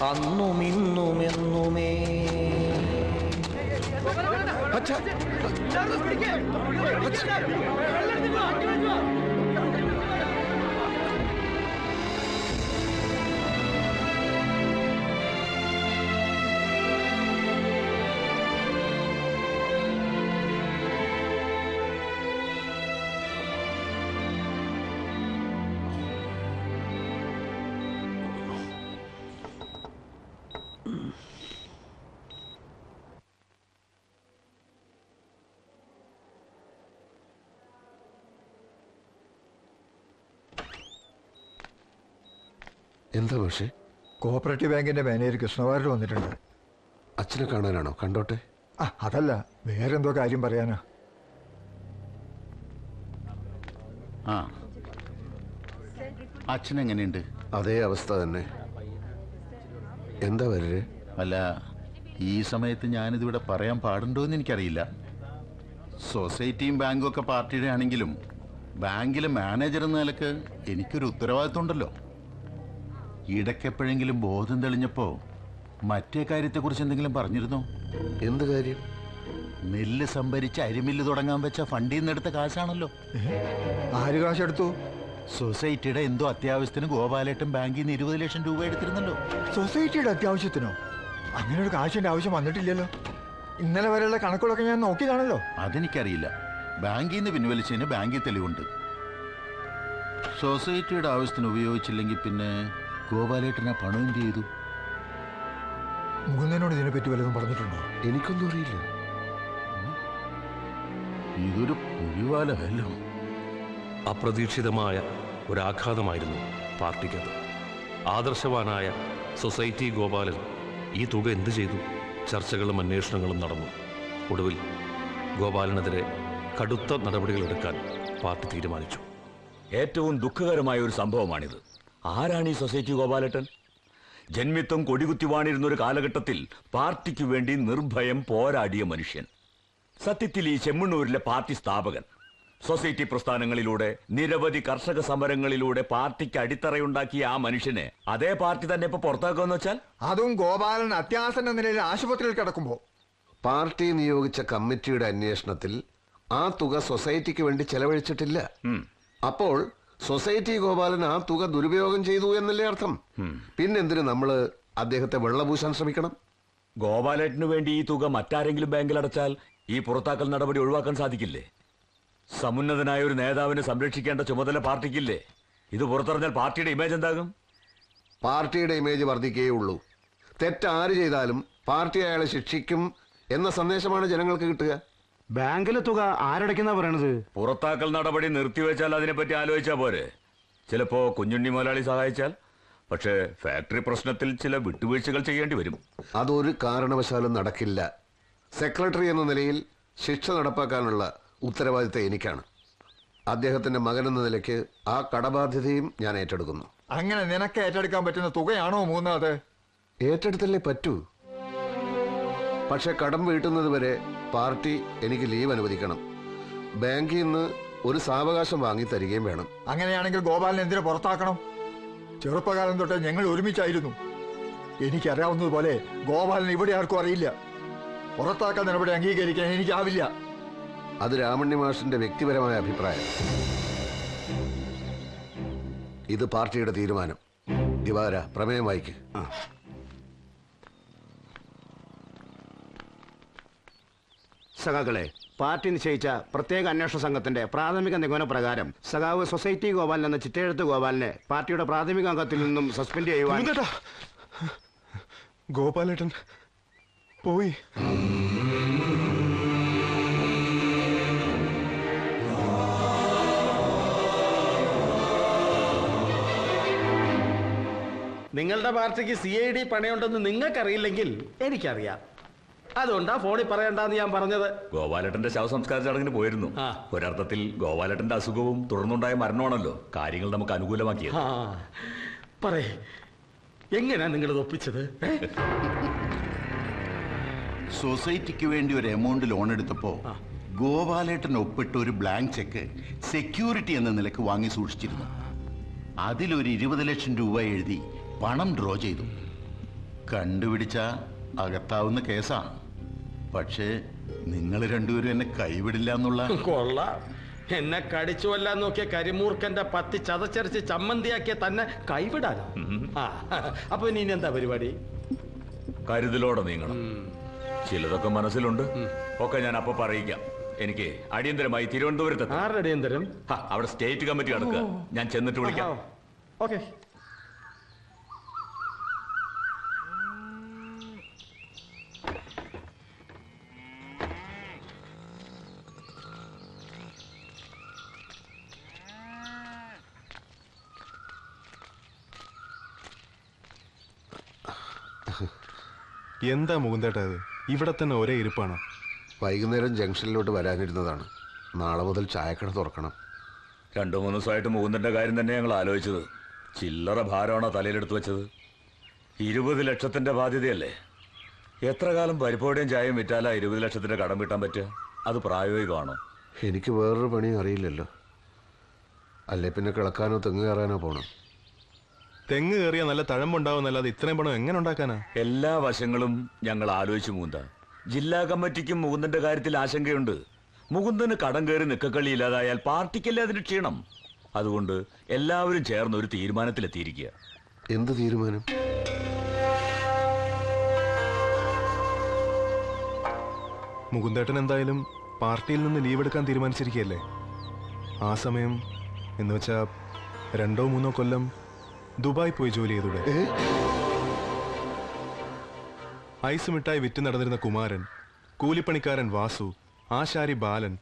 അന്നും ഇന്നും എന്നുമേ. എന്താ പക്ഷേ? കോഓപ്പറേറ്റീവ് ബാങ്കിന്റെ മാനേജർ കൃഷ്ണവാര്യർ വന്നിട്ടുണ്ട്. അച്ഛനെ കാണാനാണോ? കണ്ടോട്ടെ. അതല്ല, വേറെന്തോ കാര്യം പറയാനാ. അച്ഛൻ എങ്ങനെയുണ്ട്? അതേ അവസ്ഥ തന്നെ. എന്താ വരേ? അല്ല, ഈ സമയത്ത് ഞാനിതിവിടെ പറയാൻ പാടുണ്ടോ എന്ന് എനിക്കറിയില്ല. സൊസൈറ്റിയും ബാങ്കും ഒക്കെ പാർട്ടിയുടെ ആണെങ്കിലും ബാങ്കിലെ മാനേജർ എന്ന നിലക്ക് എനിക്കൊരു ഉത്തരവാദിത്വം ഉണ്ടല്ലോ. ഇടയ്ക്കെപ്പോഴെങ്കിലും ബോധം തെളിഞ്ഞപ്പോ മറ്റേ കാര്യത്തെക്കുറിച്ച് എന്തെങ്കിലും പറഞ്ഞിരുന്നോ? എന്ത് കാര്യം? നെല്ല് സംഭരിച്ച് അരിമില്ല് തുടങ്ങാൻ വെച്ച ഫണ്ടിൽ നിന്ന് എടുത്ത കാശാണല്ലോ. ആര് കാശെടുത്തു? സൊസൈറ്റിയുടെ എന്തോ അത്യാവശ്യത്തിന് ഗോപാലേട്ടൻ ബാങ്കിൽ നിന്ന് 20 ലക്ഷം രൂപ എടുത്തിരുന്നല്ലോ. സൊസൈറ്റിയുടെ അത്യാവശ്യത്തിനോ? അങ്ങനെ ഒരു കാശിന്റെ ആവശ്യം വന്നിട്ടില്ലല്ലോ. ഇന്നലെ വരെയുള്ള കണക്കുകളൊക്കെ ഞാൻ നോക്കിയതാണല്ലോ. അതെനിക്കറിയില്ല. ബാങ്കിൽ നിന്ന് പിൻവലിച്ചതിന് ബാങ്കിൽ തെളിവുണ്ട്. സൊസൈറ്റിയുടെ ആവശ്യത്തിന് ഉപയോഗിച്ചില്ലെങ്കിൽ പിന്നെ ഗോപാലേട്ടൻ ആ പണം എന്ത് ചെയ്തു? മുകുന്ദനോട് ഇതിനെപ്പറ്റി വല്ലതും പറഞ്ഞിട്ടുണ്ടോ? എനിക്കൊന്നും അറിയില്ല. ഇതൊരു പുലിവാലല്ലോ. അപ്രതീക്ഷിതമായ ഒരാഘാതമായിരുന്നു പാർട്ടിക്കത്. ആദർശവാനായ സൊസൈറ്റി ഗോപാലൻ ഈ തുക എന്തു ചെയ്തു? ചർച്ചകളും അന്വേഷണങ്ങളും നടന്നു. ഒടുവിൽ ഗോപാലനെതിരെ കടുത്ത നടപടികളെടുക്കാൻ പാർട്ടി തീരുമാനിച്ചു. ഏറ്റവും ദുഃഖകരമായ ഒരു സംഭവമാണിത്. ആരാണ് ഈ സൊസൈറ്റി ഗോപാലേട്ടൻ? ജന്മിത്വം കൊടികുത്തി വാണിരുന്നൊരു കാലഘട്ടത്തിൽ പാർട്ടിക്ക് വേണ്ടി നിർഭയം പോരാടിയ മനുഷ്യൻ. സത്യത്തിൽ ഈ ചെമ്മണ്ണൂരിലെ പാർട്ടി സ്ഥാപകൻ. സൊസൈറ്റി പ്രസ്ഥാനങ്ങളിലൂടെ നിരവധി കർഷക സമരങ്ങളിലൂടെ പാർട്ടിക്ക് അടിത്തറയുണ്ടാക്കിയ ആ മനുഷ്യനെ അതേ പാർട്ടി തന്നെ ഇപ്പൊ പുറത്താക്കുമെന്ന് വെച്ചാൽ? അതും ഗോപാലൻ അത്യാസന്ന നിലയിൽ ആശുപത്രിയിൽ കിടക്കുമ്പോ. പാർട്ടി നിയോഗിച്ച കമ്മിറ്റിയുടെ അന്വേഷണത്തിൽ ആ തുക സൊസൈറ്റിക്ക് വേണ്ടി ചെലവഴിച്ചിട്ടില്ല. അപ്പോൾ സൊസൈറ്റി ഗോപാലൻ ആ തുക ദുരുപയോഗം ചെയ്തു എന്നല്ലേ അർത്ഥം? പിന്നെന്തിനു നമ്മള് അദ്ദേഹത്തെ വെള്ളപൂശാൻ ശ്രമിക്കണം? ഗോപാലേട്ടന് വേണ്ടി ഈ തുക മറ്റാരെങ്കിലും ബാങ്കിൽ അടച്ചാൽ ഈ പുറത്താക്കൽ നടപടി ഒഴിവാക്കാൻ സാധിക്കില്ലേ? സമുന്നതനായ ഒരു നേതാവിനെ സംരക്ഷിക്കേണ്ട ചുമതല പാർട്ടിക്കില്ലേ? ഇത് പുറത്തറിഞ്ഞാൽ പാർട്ടിയുടെ ഇമേജ് എന്താകും? പാർട്ടിയുടെ ഇമേജ് വർദ്ധിക്കുകയുള്ളൂ. തെറ്റാര് ചെയ്താലും പാർട്ടി അയാളെ ശിക്ഷിക്കും എന്ന സന്ദേശമാണ് ജനങ്ങൾക്ക് കിട്ടുക. ബാങ്കിലെ തുക ആരടയ്ക്കുന്ന പറയണത്? പുറത്താക്കൽ നടപടി നിർത്തിവെച്ചാൽ അതിനെപ്പറ്റി ആലോചിച്ചാൽ പോരെ? ചിലപ്പോ കുഞ്ഞുണ്ണി മുതലാളി സഹായിച്ചാൽ. പക്ഷേ ഫാക്ടറി പ്രശ്നത്തിൽ ചില വിട്ടുവീഴ്ചകൾ ചെയ്യേണ്ടി വരും. അതൊരു കാരണവശാലും നടക്കില്ല. സെക്രട്ടറി എന്ന നിലയിൽ ശിക്ഷ നടപ്പാക്കാനുള്ള ഉത്തരവാദിത്തം എനിക്കാണ്. അദ്ദേഹത്തിന്റെ മകൻ എന്ന നിലയ്ക്ക് ആ കടബാധ്യതയും ഞാൻ ഏറ്റെടുക്കുന്നു. അങ്ങനെ നിനക്ക് ഏറ്റെടുക്കാൻ പറ്റുന്ന തുകയാണോ മൂന്നത്? ഏറ്റെടുത്തല്ലേ പറ്റൂ. പക്ഷെ കടം വീട്ടുന്നത് വരെ പാർട്ടി എനിക്ക് ലീവ് അനുവദിക്കണം. ബാങ്കിൽ നിന്ന് ഒരു സാവകാശം വാങ്ങി തരികയും വേണം. അങ്ങനെയാണെങ്കിൽ ഗോപാലൻ എന്തിനു പുറത്താക്കണം? ചെറുപ്പകാലം തൊട്ട് ഞങ്ങൾ ഒരുമിച്ചായിരുന്നു. എനിക്കറിയാവുന്നതുപോലെ ഗോപാലൻ ഇവിടെ ആർക്കും അറിയില്ല. പുറത്താക്കാൻ നടപടി അംഗീകരിക്കാൻ എനിക്കാവില്ല. അത് രാമണ്ണി മാഷിന്റെ വ്യക്തിപരമായ അഭിപ്രായം. ഇത് പാർട്ടിയുടെ തീരുമാനം. ദിവാര, പ്രമേയം വായിക്ക്. സഖാക്കളെ, പാർട്ടി നിശ്ചയിച്ച പ്രത്യേക അന്വേഷണ സംഘത്തിന്റെ പ്രാഥമിക നിഗമന പ്രകാരം സഖാവ് സൊസൈറ്റി ഗോപാലൻ എന്ന ചിറ്റയെഴുത്ത് ഗോപാലിനെ പാർട്ടിയുടെ പ്രാഥമിക അംഗത്തിൽ നിന്നും സസ്പെൻഡ് ചെയ്യുവാൻ. ഗോപാലേട്ടൻ പോയി. നിങ്ങളുടെ പാർട്ടിക്ക് CID പണയുണ്ടെന്ന് നിങ്ങൾക്കറിയില്ലെങ്കിൽ എനിക്കറിയാം. അതുകൊണ്ടാ ഫോണിൽ പറയണ്ടെന്ന് ഞാൻ പറഞ്ഞത്. ഗോപാലേട്ടന്റെ ശവസംസ്കാര ചടങ്ങിന് പോയിരുന്നു. ഒരർത്ഥത്തിൽ ഗോപാലേട്ടന്റെ അസുഖവും തുടർന്നുണ്ടായ മരണമാണല്ലോ കാര്യങ്ങൾ നമുക്ക് അനുകൂലമാക്കിയത്. പറയേ, എങ്ങനെയാ നിങ്ങളിത് ഒപ്പിച്ചത്? സൊസൈറ്റിക്ക് വേണ്ടി ഒരു എമൗണ്ട് ലോൺ എടുത്തപ്പോ ഗോപാലേട്ടൻ ഒപ്പിട്ട ഒരു ബ്ലാങ്ക് ചെക്ക് സെക്യൂരിറ്റി എന്ന നിലക്ക് വാങ്ങി സൂക്ഷിച്ചിരുന്നു. അതിലൊരു 20 ലക്ഷം രൂപ എഴുതി പണം ഡ്രോ ചെയ്തു. കണ്ടുപിടിച്ച അകത്താവുന്ന കേസാണ്. പക്ഷേ നിങ്ങൾ രണ്ടുപേരും എന്നെ കൈവിടില്ല എന്നുള്ള കൊള്ളാം. എന്നെ കടിച്ചു കൊല്ലാൻ നോക്കിയ കരിമൂർക്കന്റെ പത്തി ചതച്ചരച്ച് ചമ്മന്തിയാക്കിയ തന്നെ കൈവിടാനോ? ആ, അപ്പൊ ഇനി എന്താ പരിപാടി? കരുതലോടെ നീങ്ങണം. ചിലതൊക്കെ മനസ്സിലുണ്ട്, ഒക്കെ ഞാൻ അപ്പൊ പറയിക്കാം. എനിക്ക് അടിയന്തരമായി തിരുവനന്തപുരത്ത് ആരുടെ അടിയന്തരം? അവിടെ സ്റ്റേറ്റ് കമ്മിറ്റി നടക്കുക. ഞാൻ ചെന്നിട്ട് വിളിക്കാം. ഓക്കെ. എന്താ മുകുന്ദേട്ടാ ഇത്? ഇവിടെ തന്നെ ഒരേ ഇരിപ്പാണ്. വൈകുന്നേരം ജംഗ്ഷനിലോട്ട് വരാനിരുന്നതാണ്. നാളെ മുതൽ ചായക്കട തുറക്കണം. 2-3 ദിവസമായിട്ട് മുകുന്ദന്റെ കാര്യം തന്നെ ഞങ്ങൾ ആലോചിച്ചത്. ചില്ലറ ഭാരമാണോ തലയിലെടുത്ത് വെച്ചത്? 20 ലക്ഷത്തിന്റെ ബാധ്യതയല്ലേ? എത്ര കാലം പരിപ്പോടെയും ചായയും വിറ്റാലാ 20 ലക്ഷത്തിന്റെ കടം വീട്ടാൻ പറ്റുക? അത് പ്രായോഗികമാണോ? എനിക്ക് വേറൊരു പണിയും അറിയില്ലല്ലോ. അല്ലേ പിന്നെ കിളക്കാനോ തെങ്ങ് കയറാനോ പോണം. തെങ്ങ് കയറിയാൽ നല്ല തഴമ്പുണ്ടാവുന്നല്ലാതെ ഇത്രയും പണം എങ്ങനെ ഉണ്ടാക്കാനാ? എല്ലാ വശങ്ങളും ഞങ്ങൾ ആലോചിച്ചു മുകുന്ദ. ജില്ലാ കമ്മിറ്റിക്കും മുകുന്ദന്റെ കാര്യത്തിൽ ആശങ്കയുണ്ട്. മുകുന്ദന് കടം കയറി നിക്കക്കളി ഇല്ലാതായാൽ പാർട്ടിക്കല്ലേ അതിന് ക്ഷീണം. അതുകൊണ്ട് എല്ലാവരും ചേർന്ന് ഒരു തീരുമാനത്തിലെത്തിയിരിക്കുക. എന്ത് തീരുമാനം? മുകുന്ദേട്ടൻ എന്തായാലും പാർട്ടിയിൽ നിന്ന് ലീവ് എടുക്കാൻ തീരുമാനിച്ചിരിക്കുകയല്ലേ. ആ സമയം എന്ന് വെച്ചാ 2-3 കൊല്ലം ദുബായ് പോയി ജോലി ചെയ്തൂടെ? ഐസ് മിഠായി വിറ്റ് നടന്നിരുന്ന കുമാരൻ, കൂലിപ്പണിക്കാരൻ വാസു, ആശാരി ബാലൻ,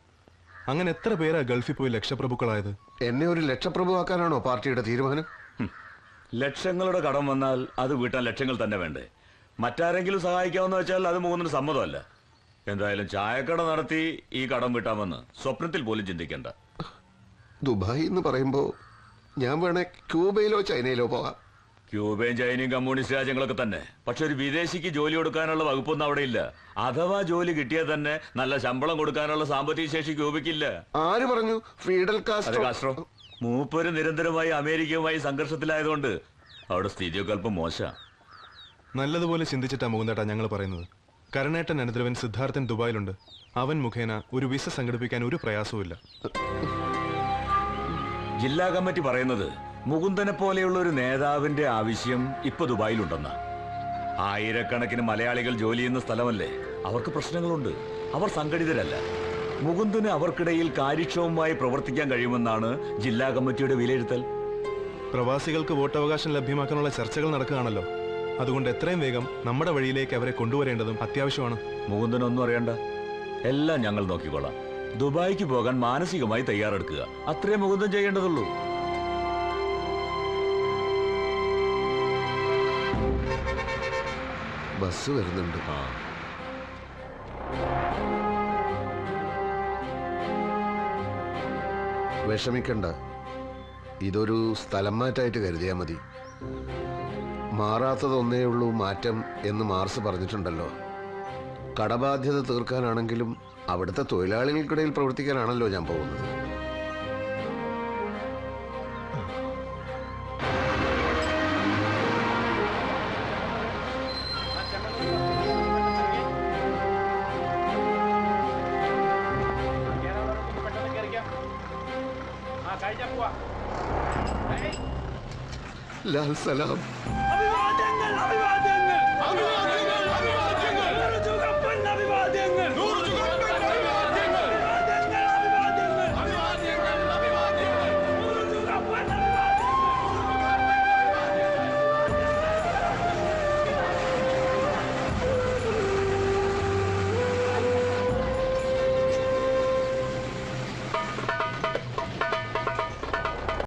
അങ്ങനെ എത്ര പേരാ ഗൾഫിൽ പോയി ലക്ഷപ്രഭുക്കളായത്? എന്നെ ഒരു ലക്ഷപ്രഭു ആക്കാനാണോ പാർട്ടിയുടെ തീരുമാനം? ലക്ഷങ്ങളുടെ കടം വന്നാൽ അത് വീട്ടാൻ ലക്ഷങ്ങൾ തന്നെ വേണ്ടേ? മറ്റാരെങ്കിലും സഹായിക്കാമെന്ന് വെച്ചാൽ അത് മുകുന്ദന് സമ്മതമല്ല. എന്തായാലും ചായക്കട നടത്തി ഈ കടം വീട്ടാമെന്ന് സ്വപ്നത്തിൽ പോലും ചിന്തിക്കേണ്ട. ദുബായ് എന്ന് പറയുമ്പോൾ ഞാൻ വേണേ ക്യൂബയിലോ ചൈനയിലോ പോകാം. ക്യൂബയും ചൈനയും കമ്മ്യൂണിസ്റ്റ് രാജ്യങ്ങളൊക്കെ തന്നെ. പക്ഷെ ഒരു വിദേശിക്ക് ജോലി കൊടുക്കാനുള്ള വകുപ്പൊന്നും അവിടെ ഇല്ല. അഥവാ ജോലി കിട്ടിയാൽ തന്നെ നല്ല ശമ്പളം കൊടുക്കാനുള്ള സാമ്പത്തിക ശേഷി ക്യൂബയ്ക്കില്ല. ആര് പറഞ്ഞു? Fidel Castro. മൂപ്പര് നിരന്തരമായി അമേരിക്കയുമായി സംഘർഷത്തിലായതുകൊണ്ട് അവിടെ സ്ഥിതിയൊക്കെ അല്പം മോശം. നല്ലതുപോലെ ചിന്തിച്ചിട്ടാ മുകുന്ദേട്ടാ ഞങ്ങൾ പറയുന്നത്. കരുണേട്ടൻ അനുദ്രവൻ സിദ്ധാർത്ഥൻ ദുബായിലുണ്ട്. അവൻ മുഖേന ഒരു വിസ സംഘടിപ്പിക്കാൻ ഒരു പ്രയാസവുമില്ല. ജില്ലാ കമ്മിറ്റി പറയുന്നത് മുകുന്ദനെ പോലെയുള്ള ഒരു നേതാവിന്റെ ആവശ്യം ഇപ്പൊ ദുബായിലുണ്ടെന്നാ. ആയിരക്കണക്കിന് മലയാളികൾ ജോലി ചെയ്യുന്ന സ്ഥലമല്ലേ. അവർക്ക് പ്രശ്നങ്ങളുണ്ട്. അവർ സംഘടിതരല്ല. മുകുന്ദന് അവർക്കിടയിൽ കാര്യക്ഷമമായി പ്രവർത്തിക്കാൻ കഴിയുമെന്നാണ് ജില്ലാ കമ്മിറ്റിയുടെ വിലയിരുത്തൽ. പ്രവാസികൾക്ക് വോട്ടവകാശം ലഭ്യമാക്കാനുള്ള ചർച്ചകൾ നടക്കുകയാണല്ലോ. അതുകൊണ്ട് എത്രയും വേഗം നമ്മുടെ വഴിയിലേക്ക് അവരെ കൊണ്ടുവരേണ്ടതും അത്യാവശ്യമാണ്. മുകുന്ദനൊന്നും അറിയണ്ട, എല്ലാം ഞങ്ങൾ നോക്കിക്കൊള്ളാം. ദുബായിക്ക് പോകാൻ മാനസികമായി തയ്യാറെടുക്കുക, അത്രേ മുകുന്ദൻ ചെയ്യേണ്ടതുള്ളൂ. ബസ് വരുന്നുണ്ട്. വിഷമിക്കണ്ട, ഇതൊരു സ്ഥലം മാറ്റായിട്ട് കരുതിയാൽ മതി. മാറാത്തതൊന്നേ ഉള്ളൂ മാറ്റം എന്ന് മാർസ് പറഞ്ഞിട്ടുണ്ടല്ലോ. കടബാധ്യത തീർക്കാനാണെങ്കിലും അവിടുത്തെ തൊഴിലാളികൾക്കിടയിൽ പ്രവർത്തിക്കാനാണല്ലോ ഞാൻ പോകുന്നത്. ലാൽ സലാം.